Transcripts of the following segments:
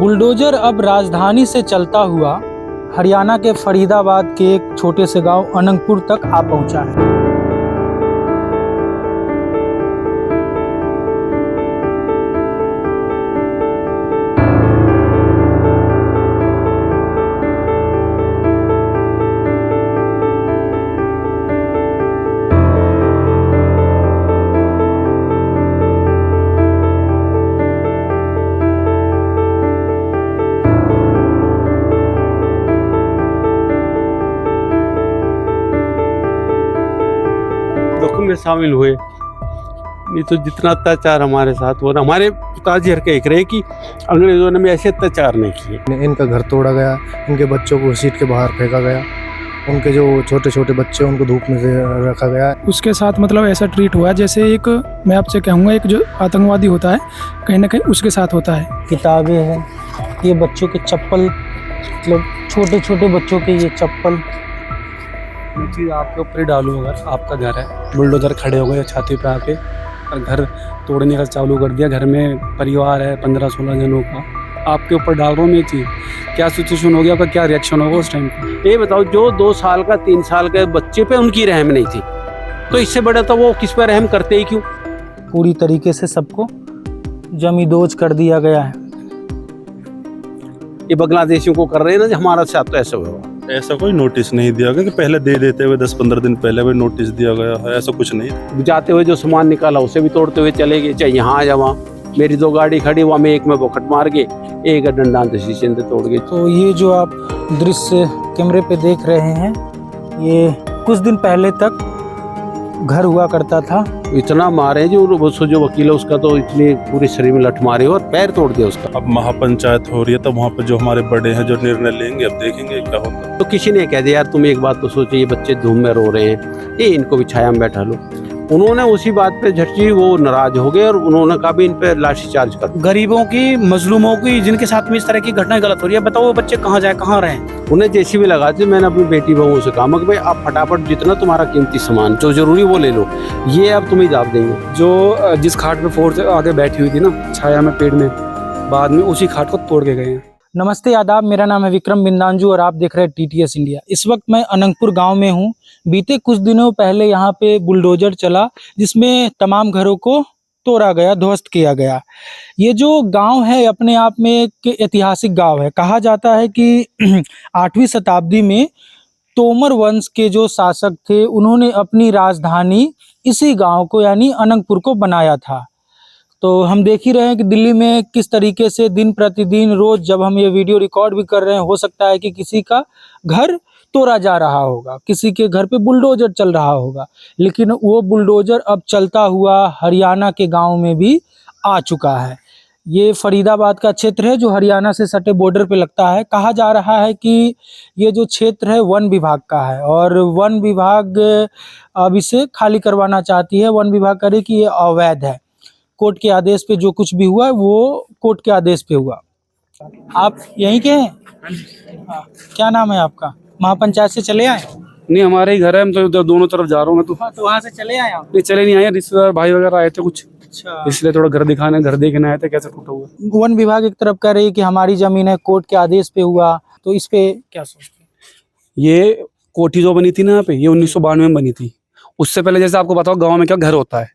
Bulldozer अब राजधानी से चलता हुआ हरियाणा के फरीदाबाद के एक छोटे से गांव अनंगपुर तक आ पहुंचा है। दुख में शामिल हुए, नहीं तो जितना अत्याचार हमारे साथ हुआ, हमारे पिताजी हर कह रहे कि अंग्रेजों ने ऐसे अत्याचार नहीं किए। इनका घर तोड़ा गया, इनके बच्चों को घसीट के बाहर फेंका गया, उनके जो छोटे छोटे बच्चे उनको धूप में से रखा गया। उसके साथ मतलब ऐसा ट्रीट हुआ जैसे एक, मैं आपसे कहूँगा, एक जो आतंकवादी होता है कहीं ना कहीं उसके साथ होता है। किताबें हैं, ये बच्चों के चप्पल, मतलब छोटे छोटे बच्चों के ये चप्पल। ये चीज़ आपके ऊपर ही डालू, अगर आपका घर है, बुलडोजर खड़े हो गए छाती पे आके और घर तोड़ने का चालू कर दिया, घर में परिवार है 15-16 जनों का, आपके ऊपर डाल रहा हूँ मैं ये चीज़, क्या सिचुएशन हो गया, आपका क्या रिएक्शन होगा उस टाइम पे? ये बताओ, जो 2 साल का 3 साल के बच्चे पे उनकी रहम नहीं थी, तो इससे बड़ा तो वो किस पर रहम करते ही क्यों? पूरी तरीके से सबको जमींदोज कर दिया गया है। ये बांग्लादेशियों को कर रहे हैं ना, हमारा साथ तो ऐसा हुआ। ऐसा कोई नोटिस नहीं दिया गया कि पहले दे देते हुए 10-15 दिन पहले भी नोटिस दिया गया है, ऐसा कुछ नहीं। जाते हुए जो सामान निकाला उसे भी तोड़ते हुए चले गए, चाहे यहाँ या वहाँ। मेरी 2 गाड़ी खड़ी, वहाँ में एक में बोखट मार के, एक डंडा शीशे से तोड़ गए। तो ये जो आप दृश्य कैमरे पे देख रहे हैं, ये कुछ दिन पहले तक घर हुआ करता था। इतना मारे जो वकील है उसका, तो इतनी पूरे शरीर में लठ मारे और पैर तोड़ दिया उसका। अब महापंचायत हो रही है, तो वहाँ पे जो हमारे बड़े हैं जो निर्णय लेंगे, अब देखेंगे क्या होता है। तो किसी ने कह दिया यार तुम एक बात तो सोचो, ये बच्चे धूम में रो रहे हैं, ये इनको भी छाया में बैठा लो। उन्होंने उसी बात पे झटकी, वो नाराज हो गए और उन्होंने कहा भी इन पे लाठीचार्ज कर। गरीबों की, मजलूमों की, जिनके साथ में इस तरह की घटना गलत हो रही है, बताओ वो बच्चे कहाँ जाए, कहाँ रहे? उन्हें जैसी भी लगा थी, मैंने अपनी बेटी बहुओं से कहा कि भाई आप फटाफट जितना तुम्हारा कीमती सामान जो जरूरी वो ले लो, ये अब तुम्हें दाब देंगे। जो जिस खाट पे फोर्स आगे बैठी हुई थी ना छाया में पेड़ में, बाद में उसी खाट को तोड़ के गए हैं। नमस्ते, आदाब, मेरा नाम है विक्रम बिंदांजू और आप देख रहे हैं TTS इंडिया। इस वक्त मैं अनंगपुर गांव में हूं। बीते कुछ दिनों पहले यहां पे बुलडोजर चला, जिसमें तमाम घरों को तोड़ा गया, ध्वस्त किया गया। ये जो गांव है अपने आप में एक ऐतिहासिक गांव है। कहा जाता है कि 8वीं शताब्दी में तोमर वंश के जो शासक थे, उन्होंने अपनी राजधानी इसी गाँव को यानी अनंगपुर को बनाया था। तो हम देख ही रहे हैं कि दिल्ली में किस तरीके से दिन प्रतिदिन रोज जब हम ये वीडियो रिकॉर्ड भी कर रहे हैं, हो सकता है कि किसी का घर तोड़ा जा रहा होगा, किसी के घर पे बुलडोजर चल रहा होगा, लेकिन वो बुलडोजर अब चलता हुआ हरियाणा के गांव में भी आ चुका है। ये फरीदाबाद का क्षेत्र है जो हरियाणा से सटे बॉर्डर पे लगता है। कहा जा रहा है कि ये जो क्षेत्र है वन विभाग का है और वन विभाग अब इसे खाली करवाना चाहती है। वन विभाग करे कि ये अवैध है। कोर्ट के आदेश पे जो कुछ भी हुआ है वो कोर्ट के आदेश पे हुआ। आप यहीं के हैं? हाँ। क्या नाम है आपका? महापंचायत से चले आए? नहीं, हमारे ही घर है, हम तो उधर दोनों तरफ जा रहा हूँ मैं तो। हाँ, तो वहाँ से चले आए आप? नहीं, चले नहीं आए, रिश्तेदार भाई वगैरह आए थे कुछ, अच्छा, इसलिए थोड़ा घर दिखाने, घर देखने आए थे कैसे टूटा हुआ। वन विभाग एक तरफ कह रही है कि हमारी जमीन है, कोर्ट के आदेश पे हुआ, तो इस पे क्या सोचते हैं? ये कोठी जो बनी थी ना यहाँ पे, ये 1992 में बनी थी। उससे पहले जैसे आपको बताओ गांव में क्या घर होता है,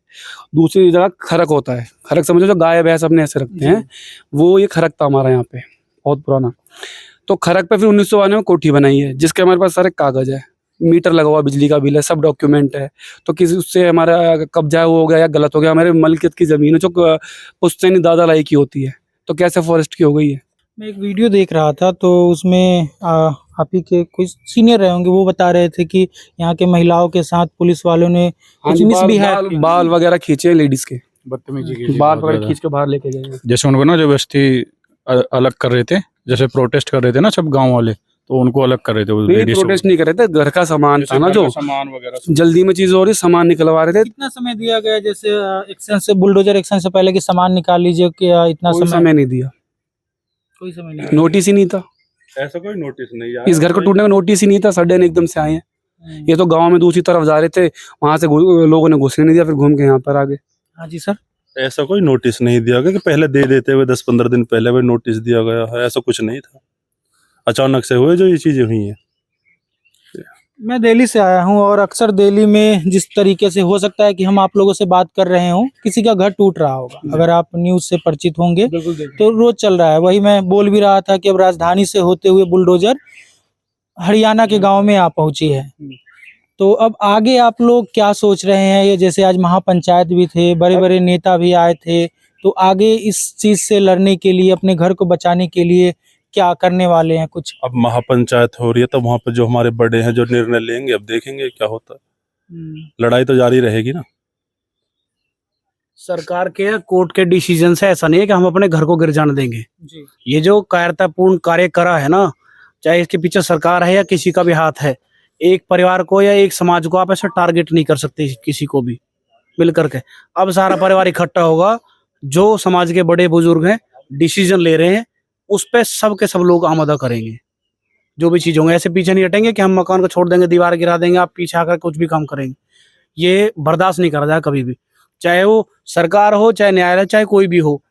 दूसरी जगह खरक होता है। खरक समझो जो गाय भैंस अपने ऐसे रखते हैं, वो ये खरक था हमारा यहाँ पे, बहुत पुराना। तो खरक पे फिर 1992 में कोठी बनाई है, जिसके हमारे पास सारे कागज है, मीटर लगा हुआ, बिजली का बिल है, सब डॉक्यूमेंट है। तो किसी उससे हमारा कब्जा हो गया या गलत हो गया, हमारे मलकियत की जमीन है जो पुश्तैनी दादा लाई की होती है, तो कैसे फॉरेस्ट की हो गई है। मैं एक वीडियो देख रहा था, तो उसमें आप ही के कुछ सीनियर रहे होंगे, वो बता रहे थे कि यहाँ के महिलाओं के साथ पुलिस वालों ने कुछ मिसबिहेव किया। बाल वगैरह खींचे लेडीज के, बाल वगैरह खींच के बाहर लेके गए। जैसे उनको ना जो बस्ती अलग कर रहे थे, जैसे प्रोटेस्ट कर रहे थे ना सब गांव वाले, तो उनको अलग कर रहे थे। प्रोटेस्ट नहीं कर रहे थे, घर का सामान था ना, जो सामान वगैरह जल्दी में चीज हो रही, सामान निकलवा रहे थे। कितना समय दिया गया? जैसे एक्शन से, बुलडोजर एक्शन से पहले कि सामान निकाल लीजिए, क्या इतना समय नहीं दिया? कोई समय नहीं, नोटिस ही नहीं था, ऐसा कोई नोटिस नहीं आया। इस घर को टूटने का नोटिस ही नहीं था, सडन एकदम से आए हैं। ये तो गांव में दूसरी तरफ जा रहे थे, वहां से लोगों ने घुसने नहीं दिया, फिर घूम के यहाँ पर आ गए। हाँ जी सर। ऐसा कोई नोटिस नहीं दिया गया कि पहले दे देते हुए 10-15 दिन पहले भी नोटिस दिया गया है, ऐसा कुछ नहीं था। अचानक से हुए जो ये चीजें हुई हैं। मैं दिल्ली से आया हूँ और अक्सर दिल्ली में जिस तरीके से हो सकता है कि हम आप लोगों से बात कर रहे हों, किसी का घर टूट रहा होगा, अगर आप न्यूज़ से परिचित होंगे तो रोज चल रहा है। वही मैं बोल भी रहा था कि अब राजधानी से होते हुए बुलडोजर हरियाणा के गांव में आ पहुंची है। तो अब आगे आप लोग क्या सोच रहे हैं? ये जैसे आज महापंचायत भी थे, बड़े बड़े नेता भी आए थे, तो आगे इस चीज से लड़ने के लिए, अपने घर को बचाने के लिए क्या करने वाले हैं कुछ? अब महापंचायत हो रही है, तो वहां पर जो हमारे बड़े हैं जो निर्णय लेंगे, अब देखेंगे क्या होता है। लड़ाई तो जारी रहेगी ना। सरकार के कोर्ट के डिसीजन से ऐसा नहीं है कि हम अपने घर को गिर जाने देंगे। ये जो कायरतापूर्ण कार्य करा है ना, चाहे इसके पीछे सरकार है या किसी का भी हाथ है, एक परिवार को या एक समाज को आप ऐसा टारगेट नहीं कर सकते किसी को भी मिल करके। अब सारा परिवार इकट्ठा होगा, जो समाज के बड़े बुजुर्ग हैं डिसीजन ले रहे हैं, उस पे सब के सब लोग आमदा करेंगे। जो भी चीज होंगे, ऐसे पीछे नहीं हटेंगे कि हम मकान को छोड़ देंगे, दीवार गिरा देंगे, आप पीछे आकर कुछ भी काम करेंगे। ये बर्दाश्त नहीं करा जाए कभी भी, चाहे वो सरकार हो, चाहे न्यायालय, चाहे कोई भी हो।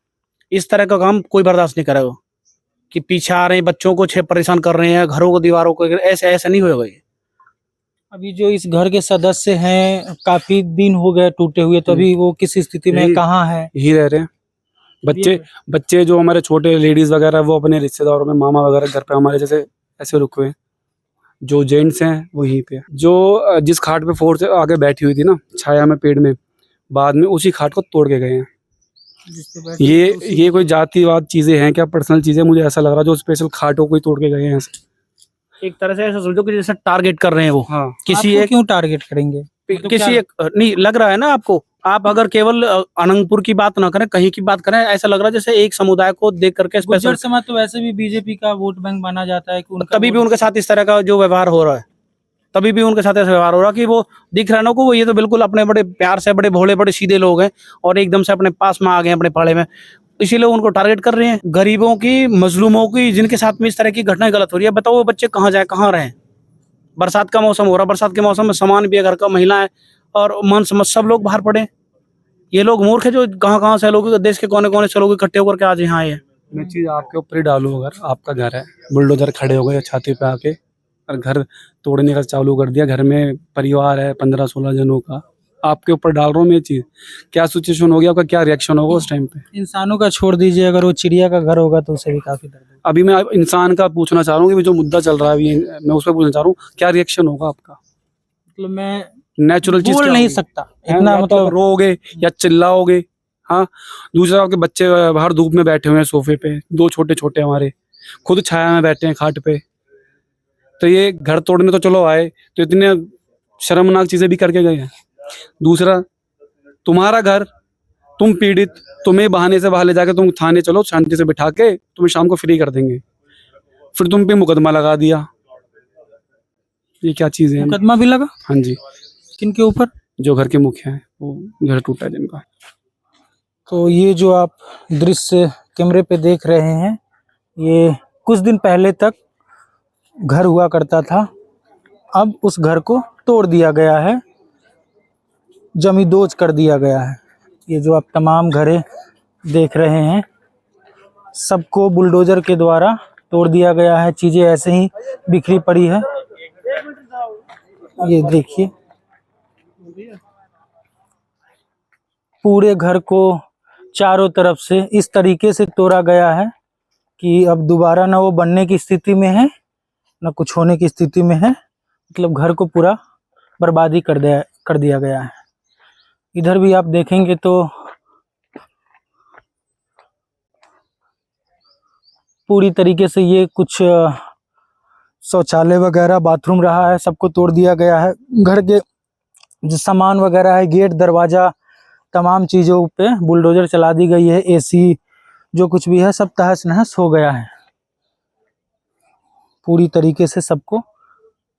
इस तरह का काम कोई बर्दाश्त नहीं करेगा कि पीछे आ रहे हैं, बच्चों को परेशान कर रहे हैं, घरों को, दीवारों को, ऐसे ऐसा नहीं होगा। ये अभी जो इस घर के सदस्य हैं, काफी दिन हो गए टूटे हुए, तो अभी वो किस स्थिति में, कहाँ है? यही रह रहे हैं। बच्चे जो हमारे छोटे लेडीज वगैरह, वो अपने रिश्तेदारों में, मामा वगैरह घर पे हमारे जैसे ऐसे रुके हुए हैं। जो जेंट्स हैं वो यहीं पे, जो जिस खाट पे फोर्स आगे बैठी हुई थी ना छाया में पेड़ में, बाद में उसी खाट को तोड़ के गए हैं। ये कोई जातिवाद चीजें हैं क्या, पर्सनल चीजें? मुझे ऐसा लग रहा है जो स्पेशल खाटों को ही तोड़ के गए हैं। एक तरह से ऐसा समझो कि जैसे टारगेट कर रहे हैं वो। हाँ, किसी आपको एक क्यों टारगेट करेंगे? किसी एक नहीं लग रहा है ना आपको। आप अगर केवल अनंतपुर की बात ना करें, कहीं की बात करें, ऐसा लग रहा है जैसे एक समुदाय को देख करके गुर्जर समाज तो वैसे भी बीजेपी का वोट बैंक माना जाता है कि उनका तभी भी उनके साथ इस तरह का जो व्यवहार हो रहा है, तभी भी उनके साथ ऐसा व्यवहार हो रहा है कि वो दिख रहा है ना को, वो ये तो बिल्कुल अपने बड़े प्यार से, बड़े भोले, बड़े सीधे लोग हैं और एकदम से अपने पास में आ गए अपने पाड़े में, इसीलिए उनको टारगेट कर रहे हैं। गरीबों की, मजलूमों की, जिनके साथ में इस तरह की घटनाएं गलत हो रही है, बताओ वो बच्चे कहाँ जाए, कहाँ रहे? बरसात का मौसम हो रहा है, बरसात के मौसम में सामान भी है घर का, महिलाएं और मन समझ सब लोग बाहर पड़े। ये लोग मूर्ख है जो कहाँ से लोग, देश के कोने कोने से लोग इकट्ठे होकर के आज यहाँ आए हैं। मैं चीज आपके ऊपर ही डालूं, अगर आपका घर है, बुलडोजर खड़े हो गए छाती पे आके और घर तोड़ने का चालू कर दिया, घर में परिवार है 15-16 जनों का, आपके ऊपर डाल रहा हूँ मैं चीज, क्या सिचुएशन होगी, आपका क्या रिएक्शन होगा उस टाइम पे? इंसानों का छोड़ दीजिए, अगर वो चिड़िया का घर होगा तो उसे भी काफी दर्द होगा। अभी मैं इंसान का पूछना चाह रहा हूँ कि जो मुद्दा चल रहा है अभी, मैं उस पर पूछना चाह रहा हूँ, क्या रिएक्शन होगा आपका? मतलब मैं नेचुरल चीज बोल क्या नहीं होगी? सकता हैं, इतना, या तो मतलब आप रोओगे या चिल्लाओगे। हाँ, दूसरा आपके बच्चे बाहर धूप में बैठे हुए हैं सोफे पे, 2 छोटे छोटे हमारे, खुद छाया में बैठे हैं खाट पे, तो ये घर तोड़ने तो चलो आए, तो इतने शर्मनाक चीजें भी करके गए हैं। दूसरा, तुम्हारा घर, तुम पीड़ित, तुम्हें बहाने से बाहर ले जाके तुम थाने चलो, शांति से बिठा के तुम्हें शाम को फ्री कर देंगे, फिर तुम पे मुकदमा लगा दिया। ये क्या चीज है? मुकदमा भी लगा? हाँ जी। किनके ऊपर? जो घर के मुखिया है, वो घर टूटा है जिनका। तो ये जो आप दृश्य कैमरे पे देख रहे हैं, ये कुछ दिन पहले तक घर हुआ करता था, अब उस घर को तोड़ दिया गया है, जमींदोज कर दिया गया है। ये जो आप तमाम घरें देख रहे हैं, सबको बुलडोजर के द्वारा तोड़ दिया गया है, चीज़ें ऐसे ही बिखरी पड़ी है। ये देखिए, पूरे घर को चारों तरफ से इस तरीके से तोड़ा गया है कि अब दोबारा ना वो बनने की स्थिति में है, ना कुछ होने की स्थिति में है। मतलब घर को पूरा बर्बादी कर दिया गया है। इधर भी आप देखेंगे तो पूरी तरीके से ये कुछ शौचालय वगैरह, बाथरूम रहा है, सबको तोड़ दिया गया है। घर के जो सामान वगैरह है, गेट, दरवाज़ा, तमाम चीज़ों पे बुलडोजर चला दी गई है। एसी जो कुछ भी है सब तहस नहस हो गया है, पूरी तरीके से सबको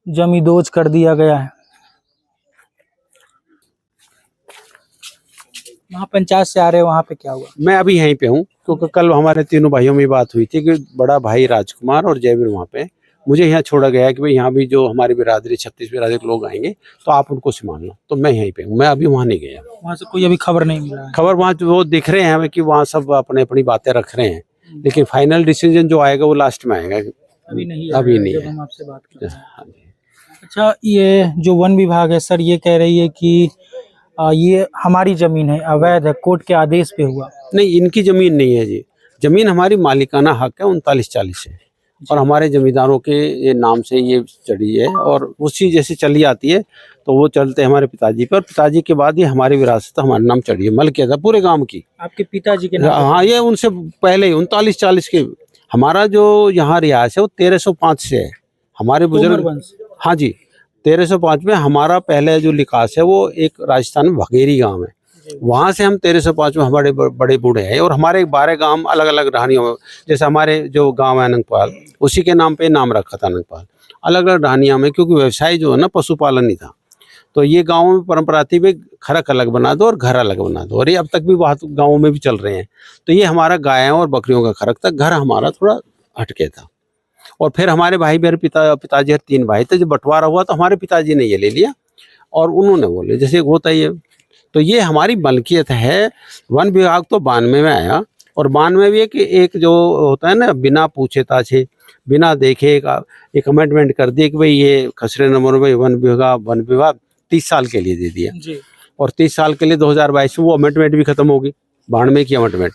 जमींदोज कर दिया गया है। वहाँ पंचायत से आ रहे, वहाँ पे क्या हुआ? मैं अभी यहीं पे हूँ, क्योंकि कल हमारे तीनों भाइयों में बात हुई थी कि बड़ा भाई राजकुमार और जयवीर वहाँ पे, मुझे यहाँ छोड़ा गया है कि भाई यहाँ भी जो हमारी बिरादरी 36 बिरादरी के लोग आएंगे तो आप उनको संभाल लो, तो मैं यहीं पे हूँ, मैं अभी वहाँ नहीं गया। वहाँ से कोई अभी खबर नहीं मिला है? खबर वहाँ वो दिख रहे हैं हमें कि वहाँ सब अपने अपनी बातें रख रहे हैं, लेकिन फाइनल डिसीजन जो आएगा वो लास्ट में आएगा। अभी नहीं अभी आया नहीं जब है। हम आपसे बात कर रहे हैं। हाँ जी। अच्छा, ये जो वन विभाग है सर, ये कह रही है कि ये हमारी जमीन है, अवैध है, कोर्ट के आदेश पे हुआ। नहीं, इनकी जमीन नहीं है जी, जमीन हमारी मालिकाना हक है 39-40 है, और हमारे जमींदारों के ये नाम से ये चढ़ी है, और उसी जैसे चली आती है तो वो चलते हैं हमारे पिताजी पर, पिताजी के बाद ये हमारी विरासत हमारे नाम चढ़ी है, मलकियत है पूरे गांव की। आपके पिताजी के नाम? हाँ, ये उनसे पहले ही 39-40 के। हमारा जो यहाँ रिहायश है वो 1305 से है, हमारे तोमर बुजुर्ग। वंश। हाँ जी, 1305 में हमारा पहले जो लिकास है वो एक राजस्थान में भगेरी गांव है, वहाँ से हम 1305 में हमारे बड़े बूढ़े हैं, और हमारे 12 गांव अलग अलग ढानियों में, जैसे हमारे जो गांव है अनंगपाल, उसी के नाम पे नाम रखा था अनंगपाल, अलग अलग ढानियों में, क्योंकि व्यवसाय जो है ना पशुपालन ही था। तो ये गाँव में परंपरा थी भाई खरक अलग बना दो और घर अलग बना दो, और ये अब तक भी बहुत गाँवों में भी चल रहे हैं। तो ये हमारा गायों और बकरियों का खरक था, घर हमारा थोड़ा हटके था। और फिर हमारे भाई मेरे पिताजी 3 भाई थे, जब बंटवारा हुआ तो हमारे पिताजी ने ये ले लिया, और उन्होंने बोले जैसे होता ही है। तो ये हमारी मलकियत है। वन विभाग तो 92 में आया, और 92 में भी एक जो होता है ना, बिना पूछे ताछे बिना देखे एक अमेंडमेंट कर दिया कि भाई ये खसरे नंबर में वन विभाग 30 साल के लिए दे दिया जी। और 30 साल के लिए 2022 में वो अमेंडमेंट भी खत्म होगी, 92 की अमेंडमेंट।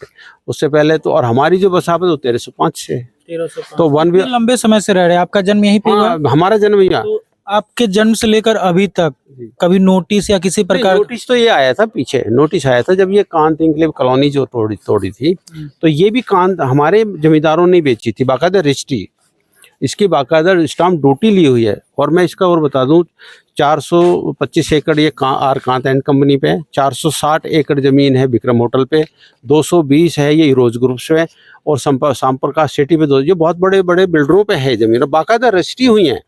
उससे पहले तो, और हमारी जो बसावट है वो 1305 से है। 1305। तो वन इतने लंबे समय से रह रहे हैं, आपका जन्म यहीं पे हुआ? हाँ, हमारा जन्म यहाँ। तो आपके जन्म से लेकर अभी तक कभी नोटिस या किसी प्रकार? नोटिस तो ये आया था, पीछे नोटिस आया था जब ये कांत इंक्लेव कॉलोनी जो तोड़ी थी, तो ये भी कांत हमारे जमींदारों ने बेची थी, बाकायदा रजिस्ट्री, इसकी बाकायदा स्टाम्प ड्यूटी ली हुई है। और मैं इसका और बता दूं, 425 एकड़ ये आर कांत एंड कंपनी पे है, 460 एकड़ जमीन है विक्रम होटल पे, 220 है ये रोज ग्रुप्स पे, और संप्रकाश सिटी पे 2, ये बहुत बड़े बड़े बिल्डरों पे है जमीन, और बाकायदा रजिस्ट्री हुई है,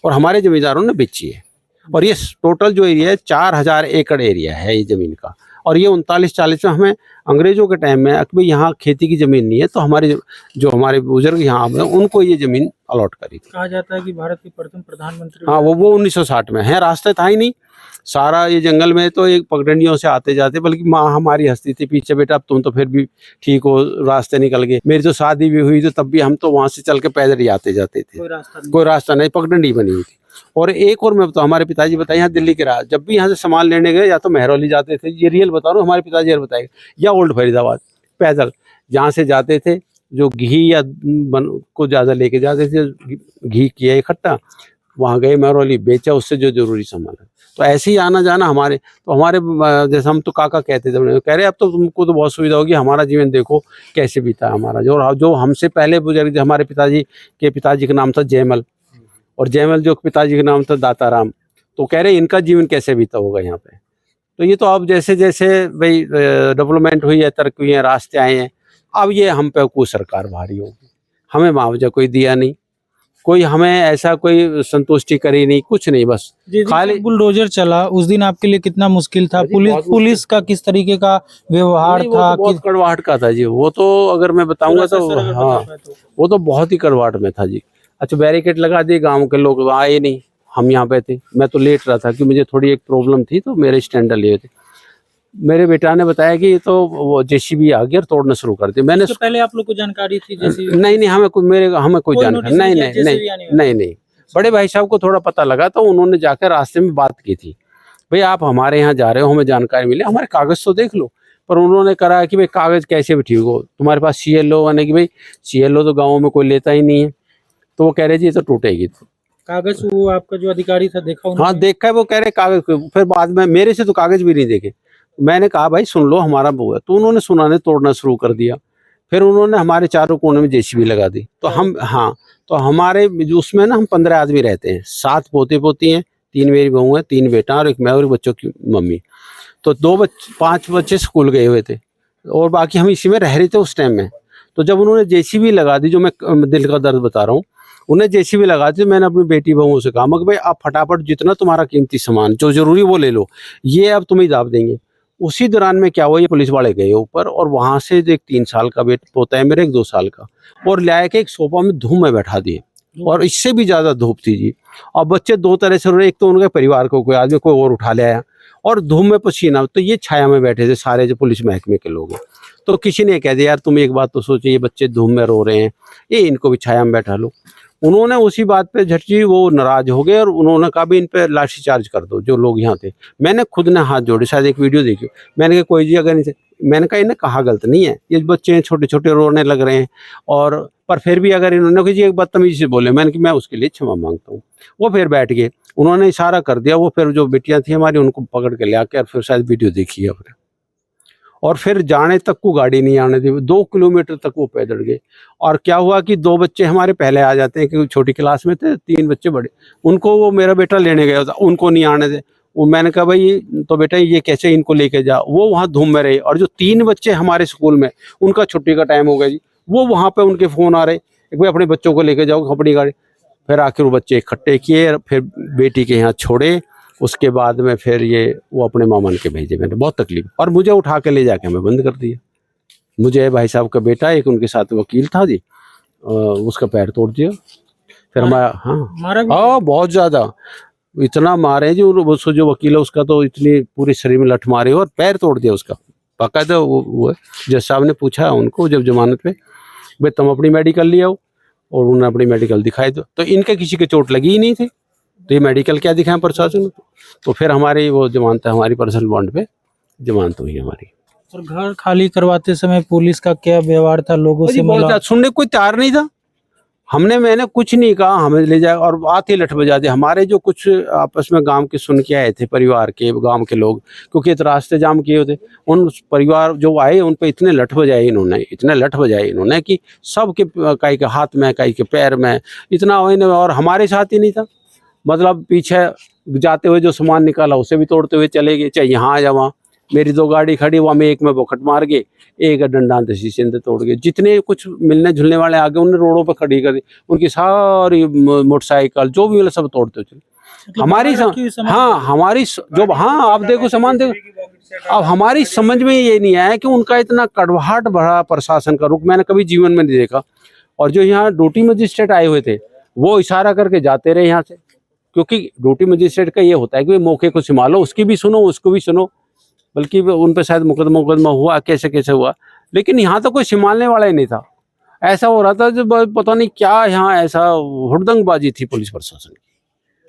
और हमारे जमींदारों ने बेची है। और ये टोटल जो एरिया है 4000 एकड़ एरिया है ये ज़मीन का। और ये 39-40 में हमें अंग्रेज़ों के टाइम में भाई यहाँ खेती की ज़मीन नहीं है, तो हमारे जो हमारे बुजुर्ग यहाँ हैं उनको ये ज़मीन अलॉट करी थी। कहा जाता है कि भारत के प्रथम प्रधानमंत्री। हाँ, वो 1960 में है, रास्ता था ही नहीं, सारा ये जंगल में तो एक पगडंडियों से आते जाते, बल्कि माँ हमारी हंसती थी पीछे, बेटा अब तुम तो फिर भी ठीक हो, रास्ते निकल गए। मेरी तो शादी भी हुई तो तब भी हम तो वहाँ से चल के पैदल ही आते जाते थे, कोई रास्ता नहीं, पगडंडी बनी हुई थी। और एक और मैं बताऊँ, हमारे पिताजी बताए यहाँ दिल्ली के राह, जब भी यहाँ से सामान लेने गए या तो महरौली जाते थे, ये रियल बता रहा हूँ, हमारे पिताजी यार बताएगा, या ओल्ड फरीदाबाद पैदल जहाँ से जाते थे, जो घी या को ज़्यादा लेके जाते थे, घी किया इकट्ठा, वहाँ गए महरौली बेचा, उससे जो जरूरी सामान है। तो ऐसे ही आना जाना हमारे, तो हमारे जैसे हम तो काका कहते थे, कह रहे अब तो तुमको तो बहुत सुविधा होगी, हमारा जीवन देखो कैसे बीता हमारा। जो हमसे पहले बुजुर्ग, हमारे पिताजी के नाम था जयमल, और जयमल जो पिताजी का नाम था दाताराम, तो कह रहे इनका जीवन कैसे बीता होगा यहाँ पे। तो ये तो अब जैसे जैसे भाई डेवलपमेंट हुई है, तरक्की हुई है, रास्ते आए हैं, अब ये हम पे कोई सरकार भारी होगी, हमें मुआवजा कोई दिया नहीं, कोई हमें ऐसा कोई संतुष्टि करी नहीं, कुछ नहीं, बस खाली बुलडोजर चला उस दिन आपके लिए कितना मुश्किल था? पुलिस का किस तरीके का व्यवहार था? बहुत कड़वाहट का था जी, वो तो अगर मैं बताऊंगा तो हाँ, वो तो बहुत ही कड़वाहट में था जी। अच्छा, बैरिकेड लगा दिए, गांव के लोग आए नहीं, हम यहाँ पे थे, मैं तो लेट रहा था कि मुझे थोड़ी एक प्रॉब्लम थी, तो मेरे स्टैंडर्ड लिए थे। मेरे बेटा ने बताया कि तो वो जेसीबी आ गया और तोड़ना शुरू कर दिया। मैंने पहले आप लोग को जानकारी थी? नहीं, हमें कोई जानकारी नहीं। बड़े भाई साहब को थोड़ा पता लगा, तो उन्होंने जाकर रास्ते में बात की थी, भाई आप हमारे यहाँ जा रहे हो, हमें जानकारी मिले, हमारे कागज तो देख लो। पर उन्होंने करा कि भाई कागज कैसे भी ठीक हो, तुम्हारे पास CLO आने की, भाई CLO तो गाँव में कोई लेता ही नहीं है, तो वो कह रहे जी ये तो टूटेगी। कागज वो आपका जो अधिकारी था देखा? हाँ, देखा है, वो कह रहे कागज। फिर बाद में मेरे से तो कागज भी नहीं देखे, मैंने कहा भाई सुन लो हमारा वो है, तो उन्होंने सुनाने तोड़ना शुरू कर दिया। फिर उन्होंने हमारे चारों कोने में JCB लगा दी। तो हम तो हमारे उसमें ना हम 15 आदमी रहते हैं, 7 पोते पोती हैं, 3 मेरी बहू हैं, 3 बेटा और एक मैं और बच्चों की मम्मी। तो 5 बच्चे स्कूल गए हुए थे, और बाकी हम इसी में रह रहे थे उस टाइम में। तो जब उन्होंने JCB लगा दी, जो मैं दिल का दर्द बता रहा हूँ, उन्हें JCB लगा दी, मैंने अपनी बेटी बहुओं से कहा मगर भाई आप फटाफट जितना तुम्हारा कीमती सामान जो जरूरी वो ले लो, ये अब तुम्हें दाब देंगे। उसी दौरान में क्या हुआ, ये पुलिस वाले गए ऊपर, और वहां से एक 3 साल का पोता है मेरे, एक 2 साल का, और लाया के एक सोफा में धूम में बैठा दिए, और इससे भी ज़्यादा धूप थी जी। और बच्चे दो तरह से रो रहे, एक तो उनके परिवार को कोई आदमी कोई और उठा ले आया, और धूप में पसीना, तो ये छाया में बैठे थे सारे जो पुलिस महकमे के लोग हैं। तो किसी ने कह दिया यार तुम एक बात तो सोचो, ये बच्चे धूप में रो रहे हैं, ये इनको भी छाया में बैठा लो। उन्होंने उसी बात पे झट जी वो नाराज हो गए और उन्होंने कहा भी इन पे लाठी चार्ज कर दो जो लोग यहाँ थे। मैंने खुद ने हाथ जोड़े, शायद एक वीडियो देखी, मैंने कहा कोई जी अगर नहीं, मैंने कहा इन्हें कहा गलत नहीं है, ये बच्चे छोटे छोटे रोने लग रहे हैं, और पर फिर भी अगर इन्होंने कहा जी एक बदतमीजी से बोले, मैंने कि मैं उसके लिए क्षमा मांगता हूँ। वो फिर बैठ गए, उन्होंने इशारा कर दिया, वो फिर जो बेटियां थी हमारी उनको पकड़ के ले आके और फिर शायद वीडियो देखी है, और फिर जाने तक को गाड़ी नहीं आने दी, 2 किलोमीटर तक वो पैदल गए। और क्या हुआ कि 2 बच्चे हमारे पहले आ जाते हैं, क्योंकि छोटी क्लास में थे, 3 बच्चे बड़े, उनको वो मेरा बेटा लेने गया था, उनको नहीं आने दे। वो मैंने कहा भाई तो बेटा ये कैसे इनको लेके जा, वो वहाँ धूम में रहे। और जो 3 बच्चे हमारे स्कूल में, उनका छुट्टी का टाइम हो गया जी, वो वहाँ पे उनके फ़ोन आ रहे कि भाई अपने बच्चों को लेके जाओ अपनी गाड़ी। फिर आखिर वो बच्चे इकट्ठे किए, फिर बेटी के यहाँ छोड़े, उसके बाद में फिर ये वो अपने मामन के भेजे। मैंने बहुत तकलीफ, और मुझे उठा के ले जाके हमें बंद कर दिया। मुझे भाई साहब का बेटा एक उनके साथ वकील था जी, उसका पैर तोड़ दिया। फिर हमारा हाँ बहुत ज़्यादा, इतना मारे जो उसको, जो वकील है उसका तो इतनी पूरे शरीर में लठ मारे और पैर तोड़ दिया उसका बाकायदा। वो जज साहब ने पूछा उनको जब जमानत पे, भाई तुम अपनी मेडिकल ले आओ, और उन्होंने अपनी मेडिकल दिखाई दो, तो इनके किसी के चोट लगी ही नहीं थी, तो ये मेडिकल क्या दिखाएं प्रशासन। तो फिर हमारी वो जमानत है, हमारी पर्सनल बॉन्ड पे जमानत हुई हमारी। और घर खाली करवाते समय पुलिस का क्या व्यवहार था लोगों से? मिला सुनने कोई तैयार नहीं था, मैंने कुछ नहीं कहा, हमें ले जाए और आते लठ बजा दे। हमारे जो कुछ आपस में गांव के सुन के आए थे, परिवार के गांव के लोग, क्योंकि रास्ते जाम किए होते, उन परिवार जो आए उन पे इतने लठ बजाए इन्होंने कि सब के कई के हाथ में, कई के पैर में, इतना और हमारे साथ ही नहीं था। मतलब पीछे जाते हुए जो सामान निकाला उसे भी तोड़ते हुए चले गए, चाहे यहाँ या वहाँ। मेरी 2 गाड़ी खड़ी, वहाँ में एक में बोखट मार गए, एक डंडा शीशे से तोड़ गए। जितने कुछ मिलने जुलने वाले आगे उन्हें रोडों पर खड़ी कर दी, उनकी सारी मोटरसाइकिल जो भी मिला सब तोड़ते चले। हमारी हाँ आप देखो सामान देखो। अब हमारी समझ में ये नहीं आया कि उनका इतना कड़वाहट भरा प्रशासन का रुख मैंने कभी जीवन में नहीं देखा। और जो यहाँ ड्यूटी मजिस्ट्रेट आए हुए थे वो इशारा करके जाते रहे यहाँ से, क्योंकि ड्यूटी मजिस्ट्रेट का ये होता है कि मौके को संभालो, उसकी भी सुनो उसको भी सुनो। बल्कि उन पर शायद मुकदमा हुआ, कैसे हुआ, लेकिन यहाँ तो कोई संभालने वाला ही नहीं था। ऐसा हो रहा था जो पता नहीं क्या यहाँ ऐसा हुड़दंगबाजी थी पुलिस प्रशासन की।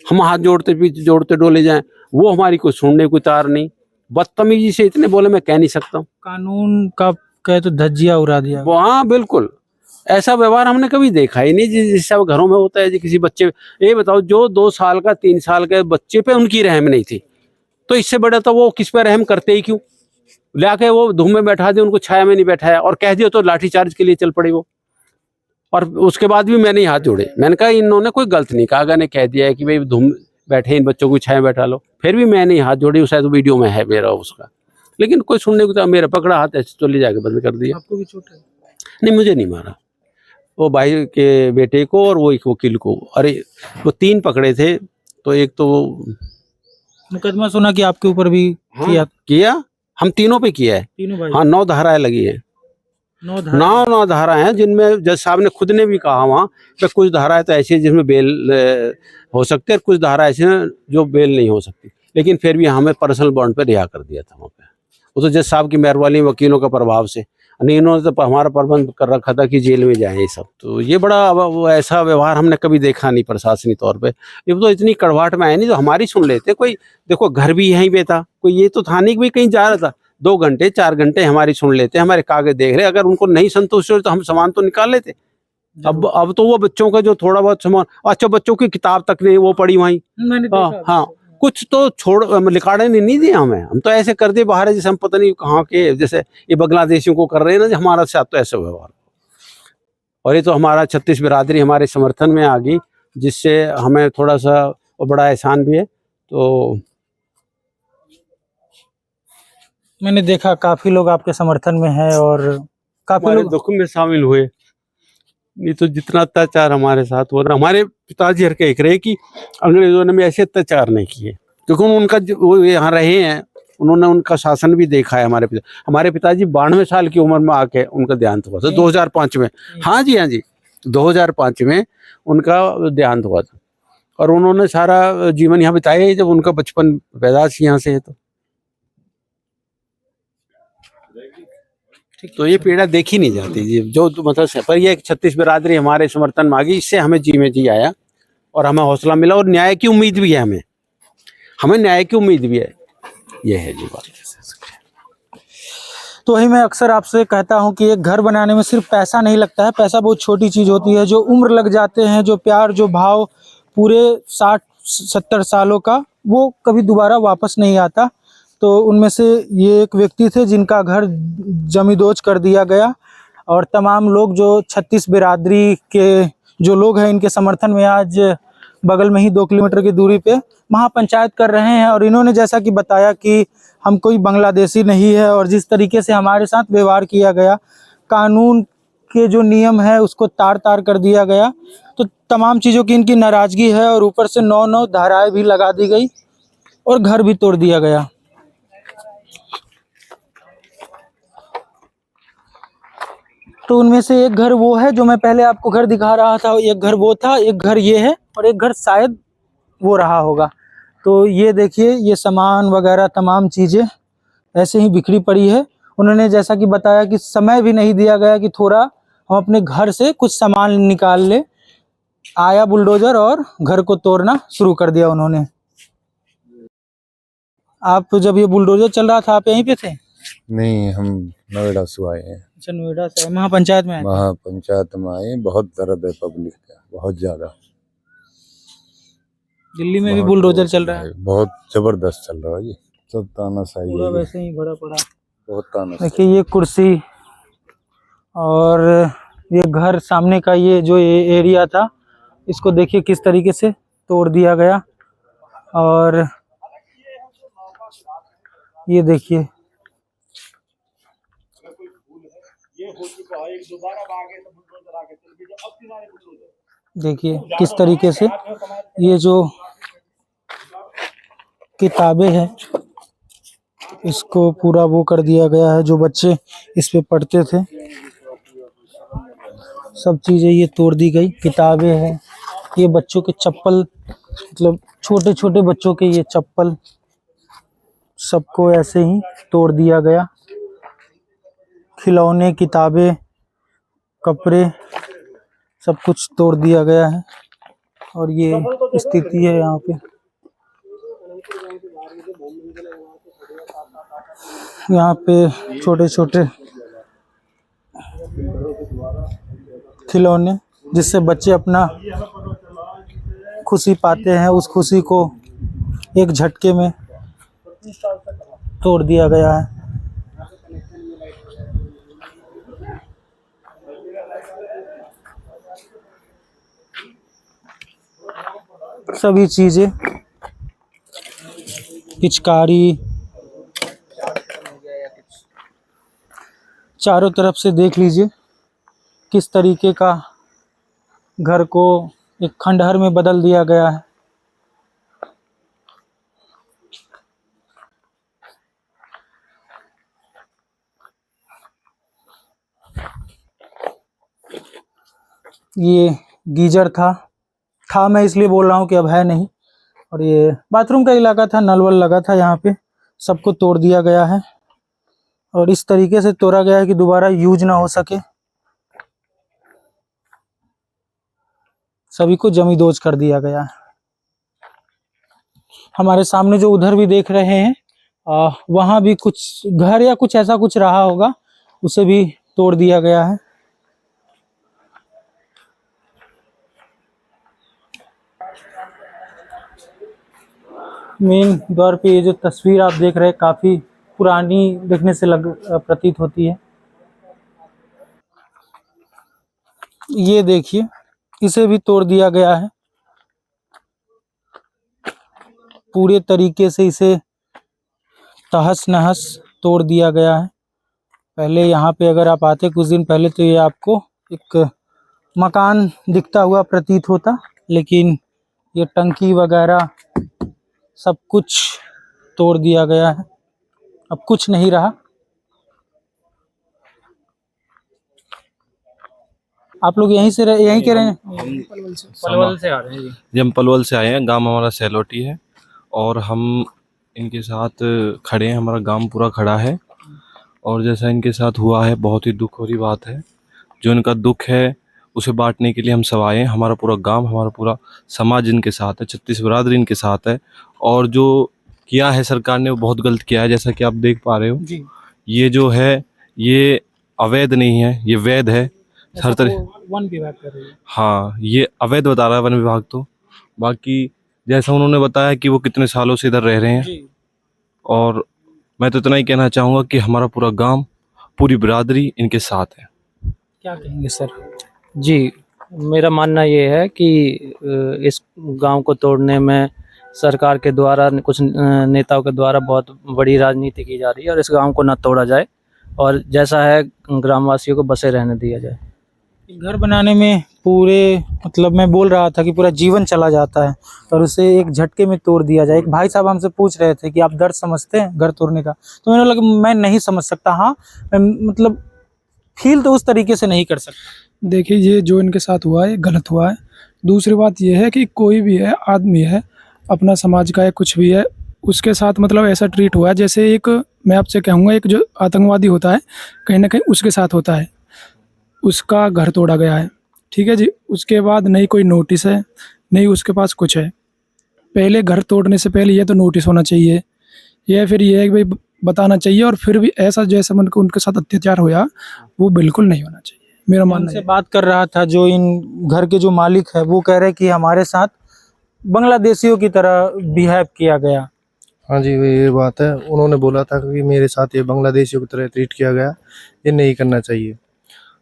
हम हाथ जोड़ते डोले जाएं, वो हमारी कोई सुनने को तैयार नहीं। बदतमीजी से इतने बोले मैं कह नहीं सकता हूँ। कानून का कहे तो धज्जियां उड़ा दिया। हाँ बिल्कुल, ऐसा व्यवहार हमने कभी देखा ही नहीं जिससे घरों में होता है जी। किसी बच्चे, ये बताओ जो 2 साल का 3 साल के बच्चे पे उनकी रहम नहीं थी, तो इससे बड़ा तो वो किस पे रहम करते ही क्यों? लाके वो धूम में बैठा दे, उनको छाया में नहीं बैठाया, और कह दिया तो लाठीचार्ज के लिए चल पड़े वो। और उसके बाद भी मैंने हाथ जोड़े, मैंने कहा इन्होंने कोई गलत नहीं कहा, अगर ने कह दिया है कि भाई धूम बैठे, इन बच्चों को छाया बैठा लो, फिर भी मैंने हाथ जोड़े। शायद वीडियो में है मेरा उसका, लेकिन कोई सुनने को तो मेरा पकड़ा हाथ ऐसे तो ले जाके बंद कर दिया। आपको भी चोट है? नहीं मुझे नहीं मारा, वो भाई के बेटे को और वो एक वकील को। अरे वो 3 पकड़े थे, तो एक तो मुकदमा सुना कि आपके ऊपर भी किया, हम तीनों पे किया है। तीनों भाई? हाँ 9 धाराएं लगी है, 9 धाराएं हैं, जिनमें जज साहब ने खुद ने भी कहा वहाँ पे कुछ धाराएं तो ऐसी है जिसमें बेल हो सकती है, और कुछ धारा ऐसी हैं जो बेल नहीं हो सकती। लेकिन फिर भी हमें पर्सनल बॉन्ड पे रिहा कर दिया था वहाँ पे। वो तो जज साहब की मेहरबानी, वकीलों का प्रभाव से। नहीं इन्होंने तो हमारा प्रबंध कर रखा था कि जेल में जाए ये सब। तो ये बड़ा ऐसा व्यवहार हमने कभी देखा नहीं प्रशासनिक तौर पे। ये तो इतनी कड़वाहट में आए नहीं, तो हमारी सुन लेते। कोई देखो घर भी यहीं पे था, कोई ये तो था नहीं कि कहीं जा रहा था, 2 घंटे 4 घंटे हमारी सुन लेते, हमारे कागज देख रहे। अगर उनको नहीं संतुष्ट हो तो हम सामान तो निकाल लेते। अब तो वो बच्चों का जो थोड़ा बहुत सामान, अच्छा बच्चों की किताब तक नहीं वो पड़ी वहीं। हाँ कुछ तो छोड़ लिखाड़े नहीं दिया हमें, हम तो ऐसे कर दिए बाहर जैसे हम पता नहीं कहाँ के, जैसे ये बांग्लादेशियों को कर रहे हैं ना, हमारा साथ तो ऐसा व्यवहार। और ये तो हमारा 36 बिरादरी हमारे समर्थन में आ गई, जिससे हमें थोड़ा सा बड़ा एहसान भी है। तो मैंने देखा काफी लोग आपके समर्थन में हैं और काफी लोग दुख में शामिल हुए। नहीं तो जितना अत्याचार हमारे साथ हो रहा, हमारे पिताजी हर कह रहे कि अंग्रेजों ने भी ऐसे अत्याचार नहीं किए, क्योंकि उनका वो यहाँ रहे हैं, उन्होंने उनका शासन भी देखा है। हमारे पिताजी 92 साल की उम्र में आके उनका देहांत हुआ था 2005 में। हाँ जी तो 2005 में उनका देहांत हुआ था और उन्होंने सारा जीवन यहाँ बिताया जब उनका बचपन पैदाश यहाँ से है। तो ये पीड़ा देखी नहीं जाती जी, जो मतलब पर ये 36 बिरादरी हमारे समर्थन मांगी, इससे हमें जी में जी आया और हमें हौसला मिला और न्याय की उम्मीद भी है। हमें न्याय की उम्मीद भी है। ये है जी बात। तो वही मैं अक्सर आपसे कहता हूं कि एक घर बनाने में सिर्फ पैसा नहीं लगता है, पैसा बहुत छोटी चीज़ होती है। जो उम्र लग जाते हैं, जो प्यार, जो भाव पूरे 60-70 सालों का, वो कभी दोबारा वापस नहीं आता। तो उनमें से ये एक व्यक्ति थे जिनका घर जमींदोज कर दिया गया और तमाम लोग जो 36 बिरादरी के जो लोग हैं इनके समर्थन में आज बगल में ही 2 किलोमीटर की दूरी पे महापंचायत कर रहे हैं। और इन्होंने जैसा कि बताया कि हम कोई बांग्लादेशी नहीं है और जिस तरीके से हमारे साथ व्यवहार किया गया, कानून के जो नियम है उसको तार तार कर दिया गया, तो तमाम चीज़ों की इनकी नाराज़गी है और ऊपर से 9 धाराएं भी लगा दी गई और घर भी तोड़ दिया गया। तो उनमें से एक घर वो है जो मैं पहले आपको घर दिखा रहा था, एक घर वो था, एक घर ये है और एक घर शायद वो रहा होगा। तो ये देखिए, ये सामान वगैरह तमाम चीज़ें ऐसे ही बिखरी पड़ी है। उन्होंने जैसा कि बताया कि समय भी नहीं दिया गया कि थोड़ा हम अपने घर से कुछ सामान निकाल ले। आया बुलडोजर और घर को तोड़ना शुरू कर दिया उन्होंने। आप जब ये बुलडोजर चल रहा था आप यहीं पे थे? नहीं, हम नोएडा से आए हैं। अच्छा, नोएडा से महापंचायत में आए थे? महापंचायत में आए। बहुत दर्द है पब्लिक का, बहुत ज्यादा। दिल्ली में भी बुलडोजर चल रहा है? बहुत जबरदस्त चल रहा है जी। सब तानाशाही पूरा है, वैसे ही भरा पड़ा। बहुत तानाशाही। देखिए ये कुर्सी और ये घर सामने का ये जो एरिया था, इसको देखिए किस तरीके से तोड़ दिया गया। और ये देखिए, देखिए किस तरीके से ये जो किताबें हैं इसको पूरा वो कर दिया गया है। जो बच्चे इस पे पढ़ते थे सब चीज़ें ये तोड़ दी गई। किताबें हैं, ये बच्चों के चप्पल, मतलब छोटे छोटे बच्चों के ये चप्पल, सबको ऐसे ही तोड़ दिया गया। खिलौने, किताबें, कपड़े, सब कुछ तोड़ दिया गया है। और ये स्थिति है यहाँ पे। यहाँ पे छोटे छोटे खिलौने जिससे बच्चे अपना खुशी पाते हैं, उस खुशी को एक झटके में तोड़ दिया गया है। सभी चीजें, पिचकारी, चारों तरफ से देख लीजिए किस तरीके का घर को एक खंडहर में बदल दिया गया है। ये गीजर था मैं इसलिए बोल रहा हूँ कि अब है नहीं। और ये बाथरूम का इलाका था, नल वल लगा था यहाँ पे, सबको तोड़ दिया गया है। और इस तरीके से तोड़ा गया है कि दोबारा यूज ना हो सके। सभी को जमींदोज कर दिया गया है। हमारे सामने जो उधर भी देख रहे हैं वहाँ भी कुछ घर या कुछ ऐसा कुछ रहा होगा, उसे भी तोड़ दिया गया है। मेन द्वार पे ये जो तस्वीर आप देख रहे हैं काफी पुरानी देखने से प्रतीत होती है। ये देखिए, इसे भी तोड़ दिया गया है। पूरे तरीके से इसे तहस नहस तोड़ दिया गया है। पहले यहाँ पे अगर आप आते कुछ दिन पहले तो ये आपको एक मकान दिखता हुआ प्रतीत होता, लेकिन ये टंकी वगैरह सब कुछ तोड़ दिया गया है। अब कुछ नहीं रहा। आप लोग यहीं से यहीं के रहे पलवल से आ रहे हैं जी। जी हम पलवल से आए हैं, गांव हमारा सैलोटी है और हम इनके साथ खड़े हैं, हमारा गांव पूरा खड़ा है। और जैसा इनके साथ हुआ है बहुत ही दुख भरी बात है। जो इनका दुख है उसे बांटने के लिए हम सब आए हैं। हमारा पूरा गांव, हमारा पूरा समाज इनके साथ है, 36 बिरादरी इनके साथ है। और जो किया है सरकार ने वो बहुत गलत किया है, जैसा कि आप देख पा रहे हो जी। ये जो है ये अवैध नहीं है, ये वैध है हर तरह। वन विभाग कर रही है। हाँ, ये अवैध बता रहा है वन विभाग तो। बाकी जैसा उन्होंने बताया कि वो कितने सालों से इधर रह रहे हैं। जी। और मैं तो इतना ही कहना चाहूँगा कि हमारा पूरा गांव, पूरी बिरादरी इनके साथ है। क्या कहेंगे सर? जी, मेरा मानना ये है कि इस गांव को तोड़ने में सरकार के द्वारा कुछ नेताओं के द्वारा बहुत बड़ी राजनीति की जा रही है और इस गांव को न तोड़ा जाए और जैसा है ग्रामवासियों को बसे रहने दिया जाए। घर बनाने में पूरे मतलब मैं बोल रहा था कि पूरा जीवन चला जाता है और उसे एक झटके में तोड़ दिया जाए। एक भाई साहब हमसे पूछ रहे थे कि आप दर्द समझते हैं घर तोड़ने का, तो मैंने लगा मैं नहीं समझ सकता। हाँ, मैं मतलब फील तो उस तरीके से नहीं कर सकता। देखिए, ये जो इनके साथ हुआ है गलत हुआ है। दूसरी बात ये है कि कोई भी है, आदमी है, अपना समाज का है, कुछ भी है, उसके साथ मतलब ऐसा ट्रीट हुआ है जैसे एक, मैं आपसे कहूँगा, एक जो आतंकवादी होता है कहीं ना कहीं उसके साथ होता है। उसका घर तोड़ा गया है, ठीक है जी। उसके बाद नहीं कोई नोटिस है, नहीं उसके पास कुछ है। पहले घर तोड़ने से पहले ये तो नोटिस होना चाहिए, या फिर ये है कि भाई बताना चाहिए। और फिर भी ऐसा जैसा उनके साथ अत्याचार हुआ वो बिल्कुल नहीं होना चाहिए, मेरा मानना उनसे है। बात कर रहा था, जो इन घर के जो मालिक है वो कह रहे कि हमारे साथ बांग्लादेशियों की तरह बिहेव किया गया। हाँ जी, ये बात है। उन्होंने बोला था कि मेरे साथ ये बांग्लादेशियों की तरह ट्रीट किया गया, ये नहीं करना चाहिए।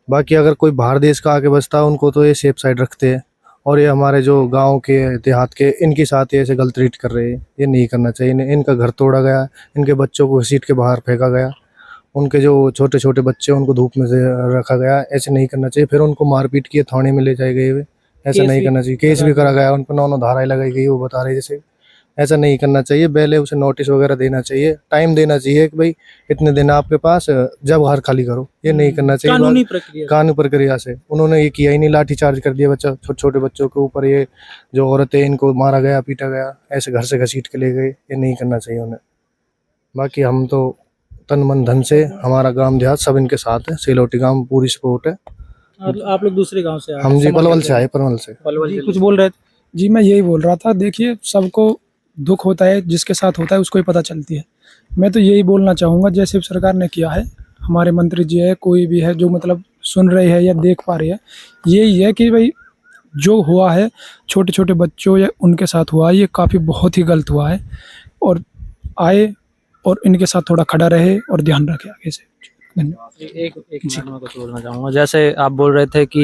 बाकी अगर कोई बाहर देश का आके बसता है उनको तो ये सेफ साइड रखते हैं, और ये हमारे जो गांव के देहात के इनके साथ ये ऐसे गलत ट्रीट कर रहे हैं, ये नहीं करना चाहिए। इनका घर तोड़ा गया, इनके बच्चों को घसीट के बाहर फेंका गया, उनके जो छोटे छोटे बच्चे उनको धूप में से रखा गया, ऐसे नहीं करना चाहिए। फिर उनको मारपीट किए, थाने में ले जाए गए, ऐसा नहीं करना चाहिए। केस भी करा गया, उन पर 9 धाराएं लगाई गई, वो बता रहे जैसे। ऐसा नहीं करना चाहिए। पहले उसे नोटिस वगैरह देना चाहिए, टाइम देना चाहिए कि भाई इतने दिन आपके पास, जब घर खाली करो। ये नहीं करना चाहिए। कानूनी प्रक्रिया से उन्होंने ये किया ही नहीं, लाठी चार्ज कर दिया बच्चा, छोटे छोटे बच्चों के ऊपर। ये जो औरतें इनको मारा गया, पीटा गया, ऐसे घर से घसीट के ले गए, ये नहीं करना चाहिए उन्हें। बाकी हम तो तन मन धन से, हमारा गांव देहात सब इनके साथ है, सिलोटी गांव पूरी सपोर्ट है। और आप लोग दूसरे गांव से आए? हम जी पलवल से आए, पलवल से। जी, कुछ बोल रहे थे? जी, मैं यही बोल रहा था। देखिए, सबको दुख होता है, जिसके साथ होता है उसको ही पता चलती है। मैं तो यही बोलना चाहूँगा, जैसे सरकार ने किया है, हमारे मंत्री जी है, कोई भी है जो मतलब सुन रहे हैं या देख पा रहे हैं, यही है कि भाई जो हुआ है छोटे छोटे बच्चों या उनके साथ हुआ है, ये काफ़ी बहुत ही गलत हुआ है। और आए और इनके साथ थोड़ा खड़ा रहे और ध्यान रखे आगे से। धन्यवाद। एक मिनट में कुछ बोलना चाहूँगा। जैसे आप बोल रहे थे कि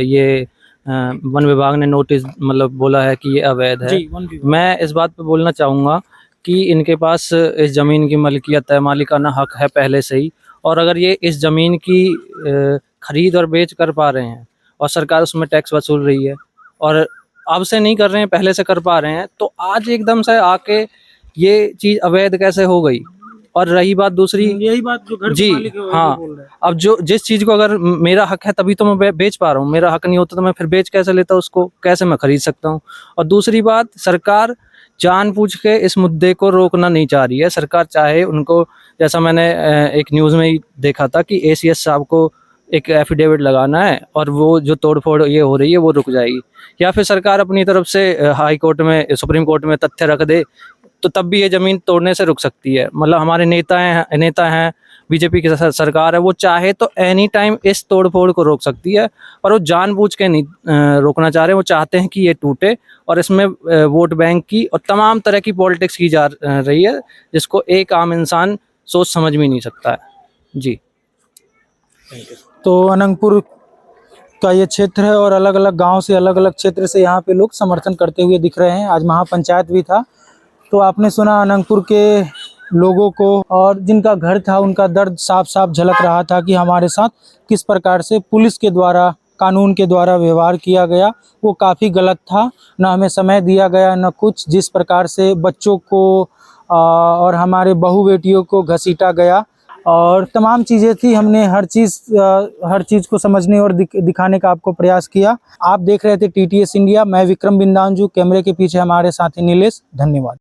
ये वन विभाग ने नोटिस मतलब बोला है कि ये अवैध है। जी, वन विभाग। मैं इस बात पे बोलना चाहूँगा कि इनके पास इस ज़मीन की मलकियत है, मालिकाना हक है पहले से ही। और अगर ये इस ज़मीन की खरीद और बेच कर पा रहे हैं और सरकार उसमें टैक्स वसूल रही है और अब से नहीं कर रहे हैं, पहले से कर पा रहे हैं, तो आज एकदम से आके ये चीज़ अवैध कैसे हो गई? और रही बात दूसरी, यही बात जो घर के जी मालिक है वो हाँ, बोल रहे हैं। अब जो जिस चीज़ को अगर मेरा हक है तभी तो मैं बेच पा रहा हूँ, मेरा हक नहीं होता तो मैं फिर बेच कैसे लेता, उसको कैसे मैं खरीद सकता हूँ? और दूसरी बात, सरकार जानबूझ के इस मुद्दे को रोकना नहीं चाह रही है। सरकार चाहे उनको, जैसा मैंने एक न्यूज़ में ही देखा था कि ACS साहब को एक एफिडेविट लगाना है और वो जो तोड़फोड़ ये हो रही है वो रुक जाएगी, या फिर सरकार अपनी तरफ से हाई कोर्ट में, सुप्रीम कोर्ट में तथ्य रख दे, तो तब भी ये ज़मीन तोड़ने से रुक सकती है। मतलब हमारे नेता हैं, बीजेपी की सरकार है, वो चाहे तो एनी टाइम इस तोड़फोड़ को रोक सकती है, पर वो जानबूझ के नहीं रोकना चाह रहे। वो चाहते हैं कि ये टूटे और इसमें वोट बैंक की और तमाम तरह की पॉलिटिक्स की जा रही है, जिसको एक आम इंसान सोच समझ भी नहीं सकता है। जी, तो अनंगपुर का ये क्षेत्र है और अलग अलग गांव से, अलग अलग क्षेत्र से यहाँ पे लोग समर्थन करते हुए दिख रहे हैं। आज महापंचायत भी था, तो आपने सुना अनंगपुर के लोगों को, और जिनका घर था उनका दर्द साफ साफ झलक रहा था कि हमारे साथ किस प्रकार से पुलिस के द्वारा, कानून के द्वारा व्यवहार किया गया, वो काफ़ी गलत था। न हमें समय दिया गया, न कुछ। जिस प्रकार से बच्चों को और हमारे बहू बेटियों को घसीटा गया, और तमाम चीज़ें थी। हमने हर चीज़ को समझने और दिखाने का आपको प्रयास किया। आप देख रहे थे TTS इंडिया। मैं विक्रम बिंदांजू, कैमरे के पीछे हमारे साथी नीलेश। धन्यवाद।